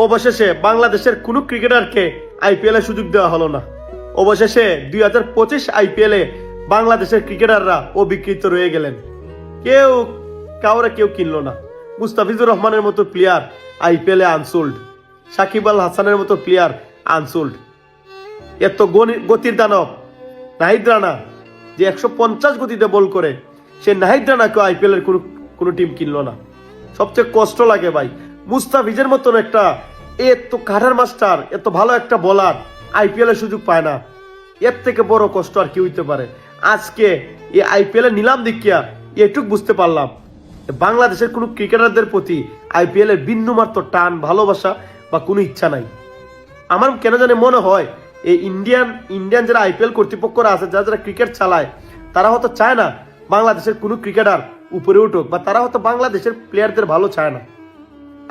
অবশেষে বাংলাদেশের কোনো ক্রিকেটারকে আইপিএল এ সুযোগ দেওয়া হলো না। অবশেষে 2025 আইপিএল এ বাংলাদেশের ক্রিকেটাররা অবিকৃত রয়ে গেলেন। কেউ কিনলো না। মুস্তাফিজুর রহমানের মতো প্লেয়ার আইপিএল এ আনসোল্ড, সাকিব আল হাসানের মতো প্লেয়ার আনসোল্ড। এত গতির দানব নাহিদ রানা, যে 150 গতিতে বল করে, সে নাহিদ রানাকে আইপিএল এর কোনো টিম কিনলো না। সবচেয়ে কষ্ট লাগে ভাই, মুস্তাফিজের মতন একটা এত কাঠার মাস্টার, এত ভালো একটা বোলার আইপিএল এর সুযোগ পায় না। এর থেকে বড় কষ্ট আর কি হইতে পারে? আজকে এই আইপিএল এর নিলাম দেখিয়া এটুক বুঝতে পারলাম বাংলাদেশের কোনো ক্রিকেটারদের প্রতি আইপিএল এর বিন্দুমাত্র টান, ভালোবাসা বা কোনো ইচ্ছা নাই। আমার কেন জানে মনে হয় এই ইন্ডিয়ান যারা আইপিএল কর্তৃপক্ষরা আছে, যারা ক্রিকেট চালায়, তারা হয়তো চায় না বাংলাদেশের কোনো ক্রিকেটার উপরে উঠুক, বা তারা হয়তো বাংলাদেশের প্লেয়ারদের ভালো চায় না।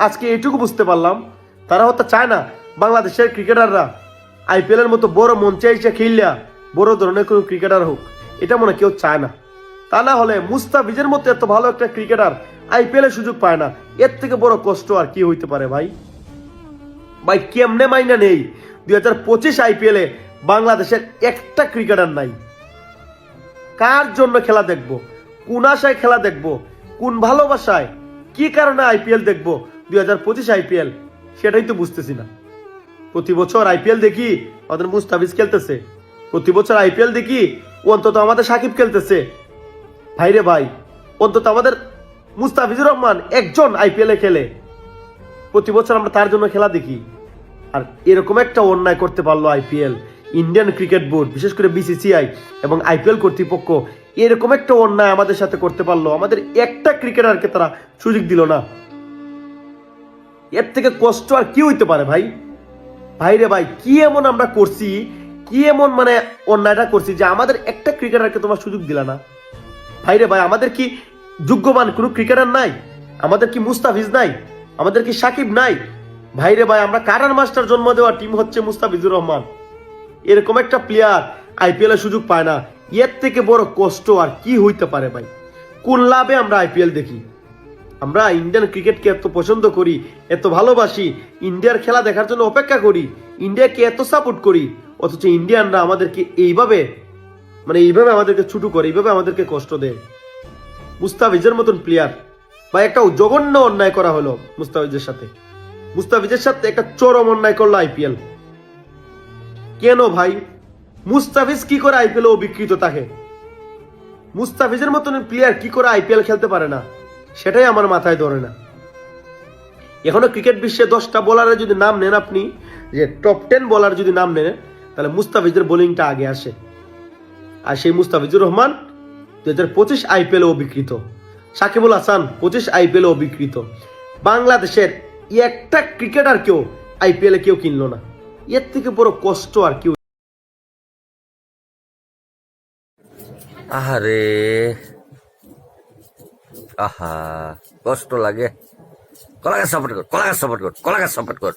আজকে এইটুকু বুঝতে পারলাম, তারা হয়তো চায় না বাংলাদেশের ক্রিকেটাররা আইপিএল এর মতো বড় মঞ্চে এসে খেললিয়া বড় ধরনের কোনো ক্রিকেটার হোক, এটা মনে কেউ চায় না। তা না হলে মুস্তাফিজের মতো এত ভালো একটা ক্রিকেটার আইপিএল এর সুযোগ পায় না। এর থেকে বড় কষ্ট আর কি হইতে পারে ভাই? ভাই কেমনে মাইনা নেই 2025 আইপিএল এ বাংলাদেশের একটা ক্রিকেটার নাই। কার জন্য খেলা দেখবো? কোন আশায় খেলা দেখবো? কোন ভালোবাসায়? কি কারণে আইপিএল দেখবো 2025 আইপিএল? সেটাই তো বুঝতেছি না। প্রতি বছর আইপিএল দেখি আমাদের মুস্তাফিজ খেলতেছে, প্রতি বছর আইপিএল দেখি অন্তত আমাদের সাকিব খেলতেছে। ভাইরে ভাই, অন্তত আমাদের মুস্তাফিজুর রহমান একজন আইপিএল এ খেলে, প্রতি বছর আমরা তার জন্য খেলা দেখি। আর এরকম একটা অন্যায় করতে পারলো আইপিএল, ইন্ডিয়ান ক্রিকেট বোর্ড, বিশেষ করে বিসিসিআই এবং আইপিএল কর্তৃপক্ষ এরকম একটা অন্যায় আমাদের সাথে করতে পারলো। আমাদের একটা ক্রিকেটারকে তারা সুযোগ দিল না। এর থেকে কষ্ট আর কি হইতে পারে ভাই? ভাইরে ভাই, কি এমন আমরা করছি, কি এমন মানে অন্যায়টা করছি যে আমাদের একটা ক্রিকেটারকে তোমার সুযোগ দিলা না? ভাইরে ভাই, আমাদের কি যোগ্যমান কোনো ক্রিকেটার নাই? আমাদের কি মুস্তাফিজ নাই? আমাদের কি সাকিব নাই? ভাইরে ভাই, আমরা কারার মাস্টার জন্ম দেওয়া টিম হচ্ছে মুস্তাফিজুর রহমান। এরকম একটা প্লেয়ার আইপিএল এর সুযোগ পায় না। এর থেকে বড় কষ্ট আর কি হইতে পারে ভাই? কোন লাভে আমরা আইপিএল দেখি? আমরা ইন্ডিয়ান ক্রিকেটকে এত পছন্দ করি, এত ভালোবাসি, ইন্ডিয়ার খেলা দেখার জন্য অপেক্ষা করি, ইন্ডিয়াকে এত সাপোর্ট করি, অথচ ইন্ডিয়ানরা আমাদেরকে এইভাবে আমাদেরকে ছুটু করে, এইভাবে আমাদেরকে কষ্ট দেয়। মুস্তাফিজের মতন প্লেয়ার বা একটা জঘন্য অন্যায় করা হলো মুস্তাফিজের সাথে একটা চরম অন্যায় করলো আইপিএল। কেন ভাই? মুস্তাফিজ কি করে আইপিএল অবিকৃত থাকে? মুস্তাফিজের মতন প্লেয়ার কি করে আইপিএল খেলতে পারে না? সেটাই আমার মাথায় ধরে না। এখনো ক্রিকেট বিশ্বে 10টা বোলারের যদি নাম নেন আপনি, যে টপ 10 বোলার যদি নাম নেন, তাহলে মুস্তাফিজের বোলিংটা আগে আসে। আর সেই মুস্তাফিজুর রহমান 2025 আইপিএল অবিকৃত, সাকিব আল হাসান 25 আইপিএল অবিকৃত। বাংলাদেশের একটা ক্রিকেটার কেউ আইপিএল এ কেউ কিনলো না। এর থেকে বড় কষ্ট আর কেউ। আহারে, আহা, কষ্ট লাগে। কলা গাছ সাপোর্ট কর, কলা গাছ সাপোর্ট কর, কলা গাছ সাপোর্ট কর।